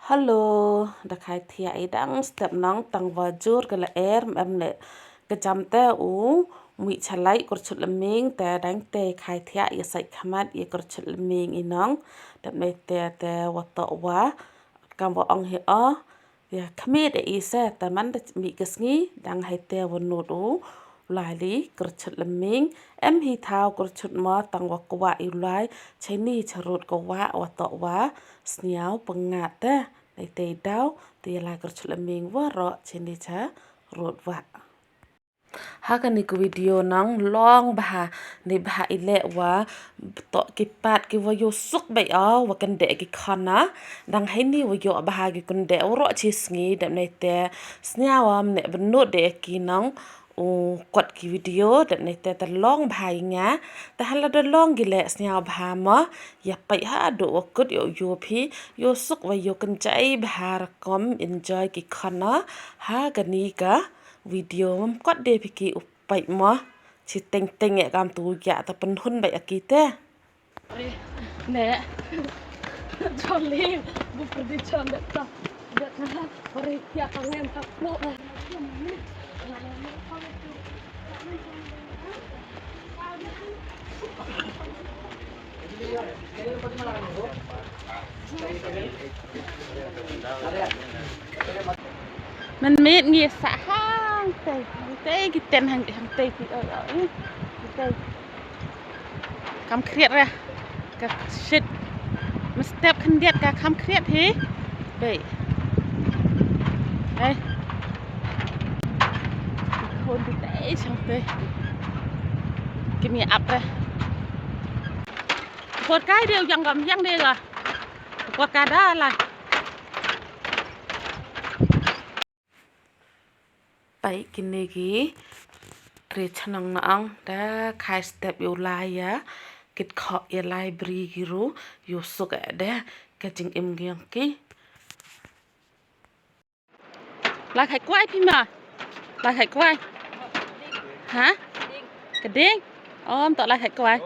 Halo, da khai thia idang step nong tang wajur ke la em le ke jam te u mi chalai kur chut leming te dang te khai thia ya sai khamat ya kur chut leming inong dap me te wato wa kam wa ong he o ya khmi de isa ta man de mi kesngi dang hai te wonu du lai li kur chut leming em hi thao kur chut ma tang wa kwa i lai chini charut ko wa wato wa sniao pangat te te dau te la kur chut leming wa ro chini cha rut wa hakan ni video nang long bah ni bah ile wa to ki pat ki wa yo suk bai a wa kan de ki khana dang hai ni wa yo bah ki kun de ro chi sngi de ne te snyawam ne bnu de ki nang u kot ki video de ne te ta long bah nga ta hala de long gi le snyaw bah ma ya pai ha do wa kut yo phi yo suk wa yo kan chai bah kom enjoy ki khana ha kan ni ka video mam kot de piki upai mo si teng ya kam tu ya ta pen hun bai akite ne choli bu perdi chon de ta de na ore ya kangen tak mo mình mệt nghỉ xã hang tây cái tên hàng tây thì ở tây cam khét ra cái shit mà step khăn điệt cái cam khét thế đây đây hôn thì tây chẳng tây cái miệng ập ra một cái đều dòng gầm dăng đây rồi một cái đó là pai kinegi tre chanang naang da khai step yo lai ya kit kho ya library giru yo suk da ka jing im gyang ki là khai quay phim mà là khai quay hả cái đinh ôm tao là khai quay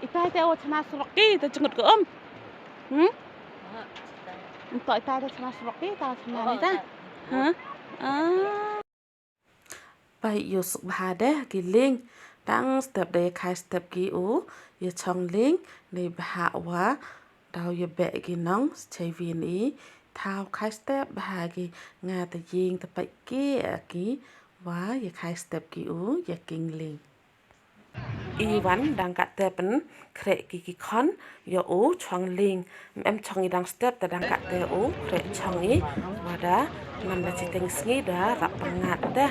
itai tao chana sroki tao chungut ko tao itai tao chana sroki tao chana ni ta hả pai yo suk bha de ki ling dang step de khai step ki u ya chong ling nei bha wa daw ya be ki nong chei vin i thao khai step bha ki nga ta ying ta pai ki ki wa ya khai step ki u ya king ling y văn đang cắt tép ấn khệ kỳ khón yo u chong ling em chong y đang step ta đang cắt tép u khệ chong y và đã nằm là chỉ tiếng sgi đã rap ngạt đó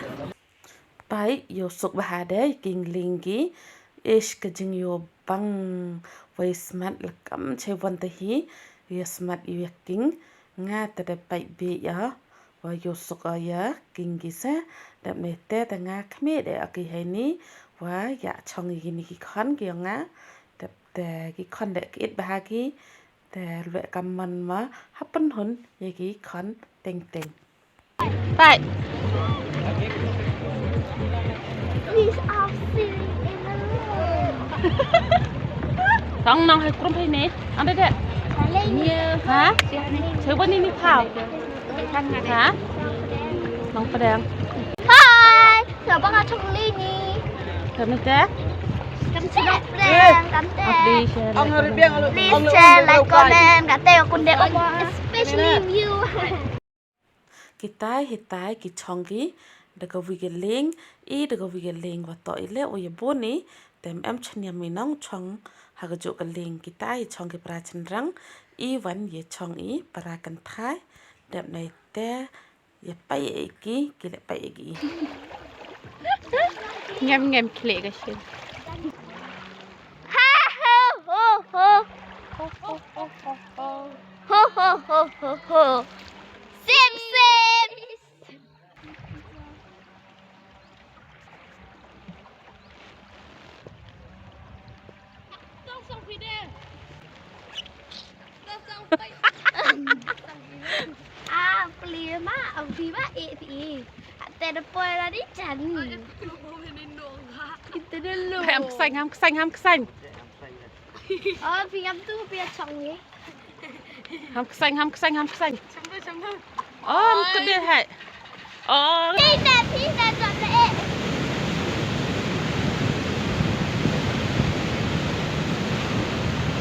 pai yo suk bah de king ling ki ish ka jing yo bang vai smart la kam che van ta hi yo smart yo king nga ta de pai bi ya và yo suk ya king ki sa đập ne te ta nga khme de aki hai ni và dạ chong y ni ki khon ki nga đập te ki khon de ki ba ki te lue kam man ma happen hun ye ki khon teng tại These are sitting in the room. tao nong hay krum hay nè ăn đây đấy hả chơi bên này thảo hả nong pdeng Hi, chào bác ở trong ly nhi. thơm này té Cảm ơn pdeng, cảm đi ơn. Please share, like, comment, cảm ơn con đẹp, especially you. kita hitai ki chongi de ko wigeling I de ko wigeling wa to ile o ye boni tem em chanya minong chong ha ga jo galing kita hi chongi pra chenrang I wan ye chong I para kan thai dep nai te ye pai e ki le pai e ki ngem kle cái chuyện Ha ho ho ho ho ho ho ho ho ho ho. Sim sim. Beli mah, abdi mah itu. Ada poin lagi cani. Kita dulu. ham xanh Phi em tu phi chồng nhé. Ham kesang. Oh, ikut dia hai. Oh. Tidak tak baik.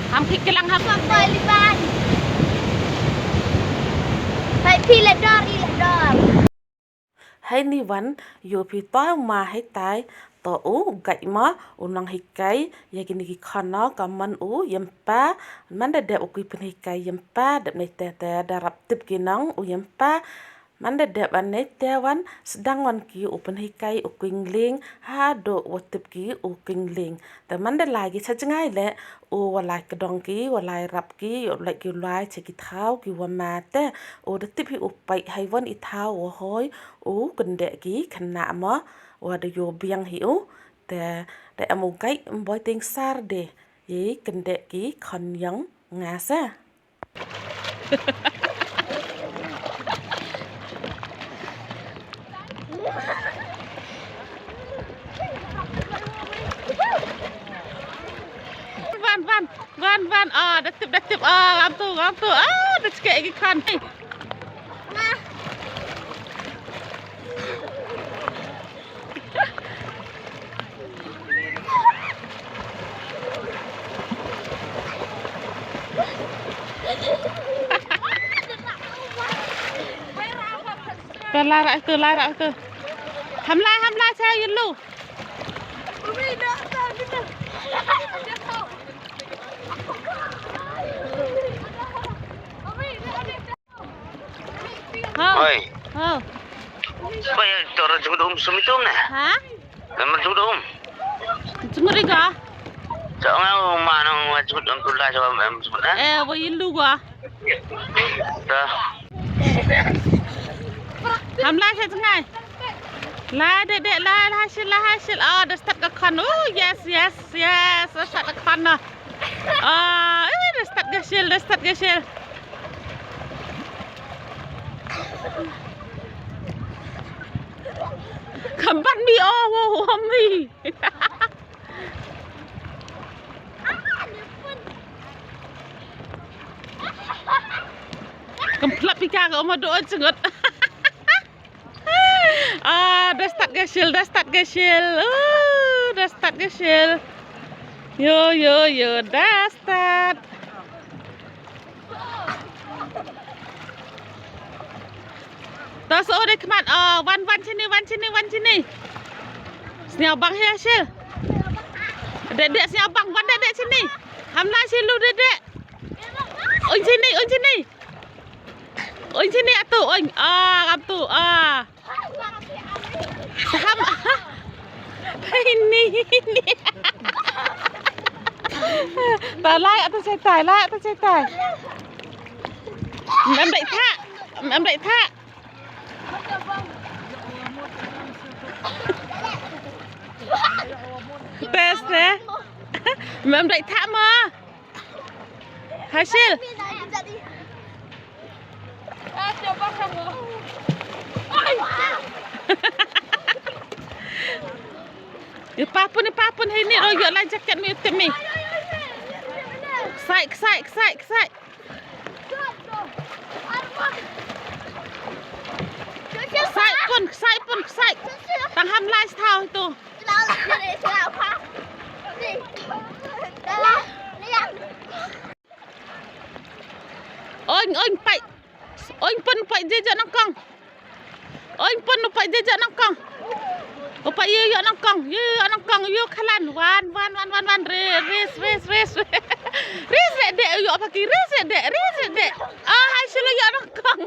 Ham kik kelang ham. Sampai liban. Hai pilih dor. Hai niwan yo pi toy ma hai tai to u gai ma unang hikai ya gini ki khana kaman u yempa manda de ukui pen hikai yempa de nei te darap tip ginang u yempa manda de ban nei te wan sedang wan ki upen hikai ukingling ha do watip ki ukingling te manda lagi sajengai le u walai kedong ki walai rap ki yo lai ki lai che ki thau ki wa ma te u de tip hi upai hai wan I thau o hoi u kende ki khana ma wa de yo biang hi u te de amu kai mboi ting sar de yi kende ki khon yang nga sa Van. Ah, dah tip. Ah, ngam tu. Ah, dah cekik lagi kan. Larak tu. Hamlah saya dulu. Oi. Oh. Supaya orang judum sumitum na. Ha? Memang judum. Cenguri ka? Jangan manang judum tu lah coba memang sebenarnya. Wa yilu ka? Dah. Hamlah saya cengai. La dek la hasil. Ah, dah start ke kan. Oh, yes. Dah start ke kan. Ah, dah start gesil. Kampan mi oh mi. Kemplap pika ke oma doa cengut. Ah, dah start gesil. Dah start gesil. Yo, dah start. Tas ore kemat. Oh, wan sini. Sini abang ya, Syil. Dedek sini abang, wan dedek sini. Hamlah silu dedek. Oi sini atu. Oi. Ah, ngam tu. Ah. Ham. Ini. Lai atau cetai. Em đậy thạ. Test nè. Em đậy thạ mà. Hasil. Papun ini oh yo lah jaket mi utem mi. Sai. Sai. Tang ham lai thau tu. Oi pai. Oi pun pai jejak nangkong. Opa ye nangkong. Yo khalan wan. Res. Res dek yo pagi res dek. Ah hasil yo nangkong.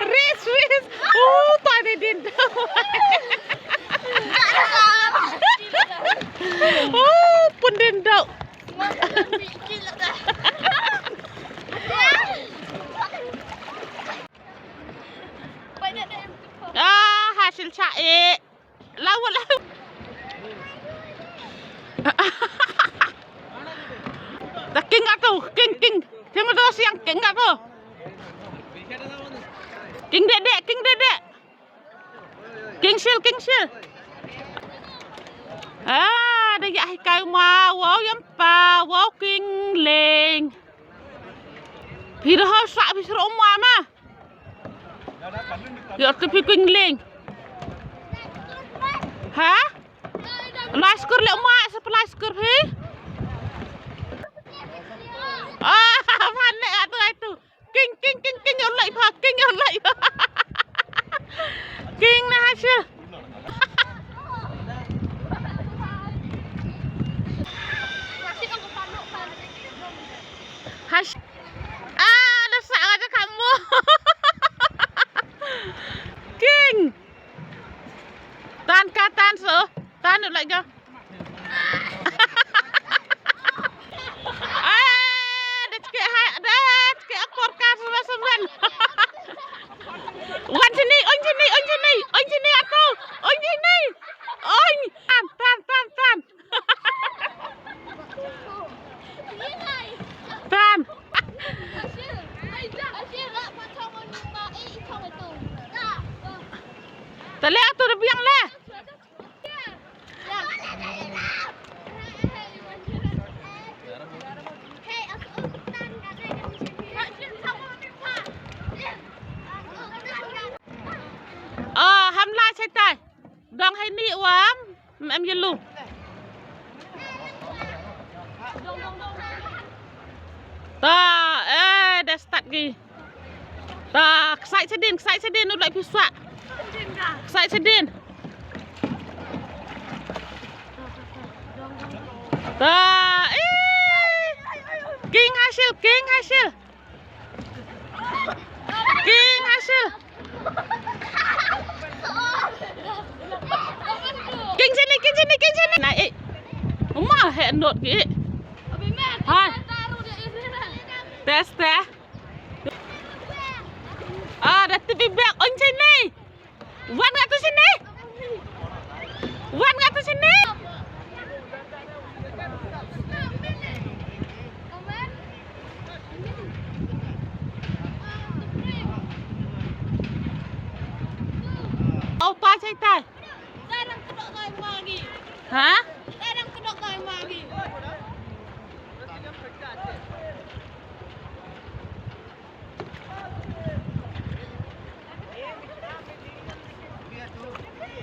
Res. Oh, tadi dindau. Oh, pun dindau. Ah, hasil cair. Lawan. King tu. Tengok tu siang king tu. King dedek. King Shil. Ah, dah ya hikai mau, wow yang pa, wow king leng. Phi đó sạ phi sổ mà. Giờ tôi phi kinh lên. Hả? Lái skur liệu mà sao lái skur phi? Mana itu. King yang lại phà, king yang lại. King nah hasil. Ada sak aja kamu. King. Tahan so. Tahan dulu lagi. Wan sini aku. On sini. On. Tan. Tan. Tali aku dah biang lah. Ham la chạy tay. Đang hay nị quá. Em yên luôn. Ta, dah start lagi. Ta, sai sedin, nu lại phi soạn. Sai sedin. Ta, king hasil. King sini. Này, mà hẹn nốt kì. Hai. Test. Dah tu bibek on sini. Wan kat tu sini. Apa cerita? Darang kedok kau lagi. Hả? Darang kedok kau lagi.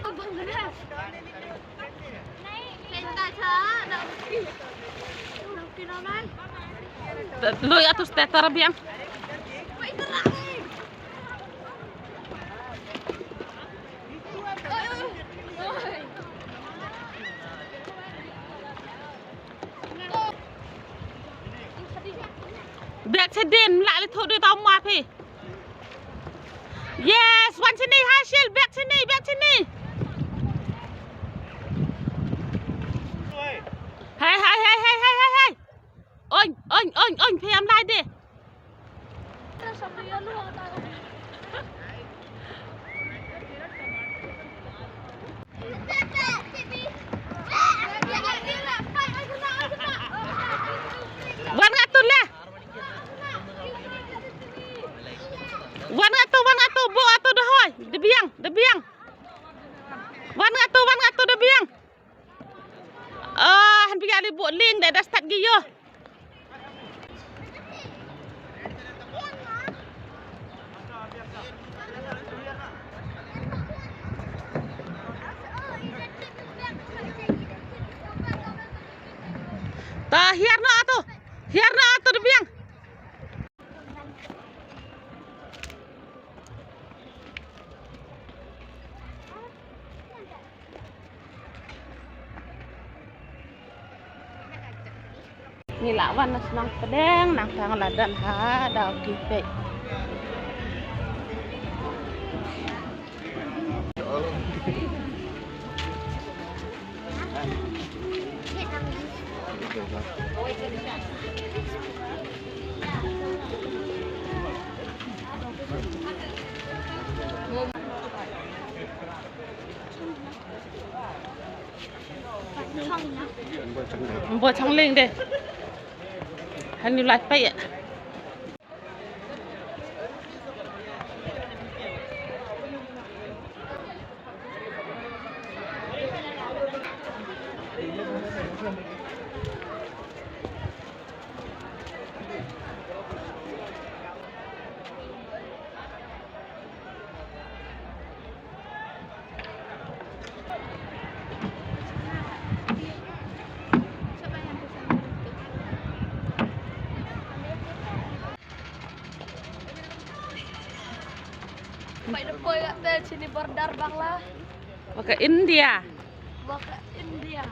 Abang gerak. Naik. Sentak sah. Dawki namai. Lu atas tetar biang. Biar sedin lah le thuk dia tahu mah pi. Yes, wan sini hasil biar sini. Hai. On, pi am lai deh. Wan ngatur lah. Wan ngatu bu atu dah hoi. Debiang. Wan ngatu debiang. Han pergi ali buat link dah start gi yo. Ta hiar na atu debiang. Ni lawan na Shnong pdeng nang tang ladan ha Dawki pe. Buat trong linh đây. Hình như là phải ạ. Pai depois até sini bordar bangla. Ke India. Ke India.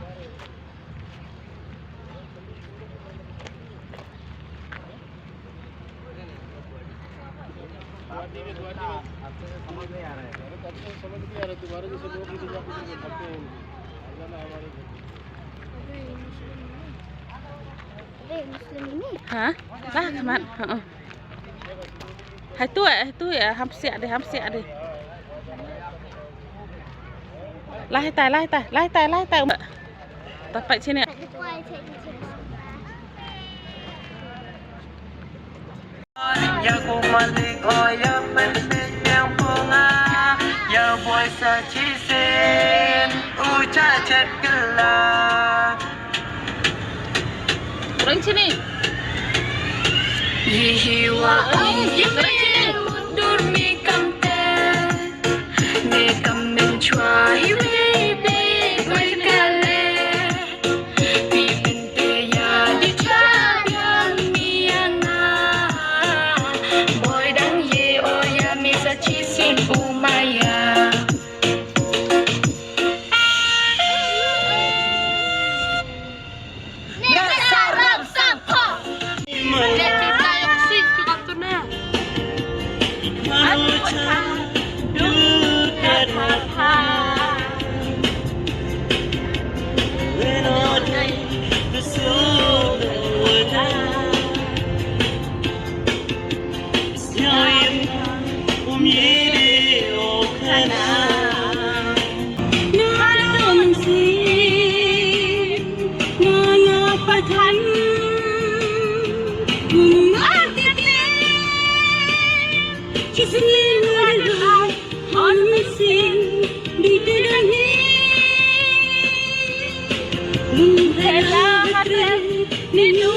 Muslim ini. Hah? Lah kemat. Heeh. Hai tu ya hamsiak deh. Lai tai. Tapak sini. Ya kumalik o ya penting yang bunga ya boy sacisin uca cet gelap Orang sini. Yihiwa mundur mi kamte ne kamen chua hiwe be boy kale pipinte ya di chabian miana boy dang ye o ya mi sacisin umaya Ninu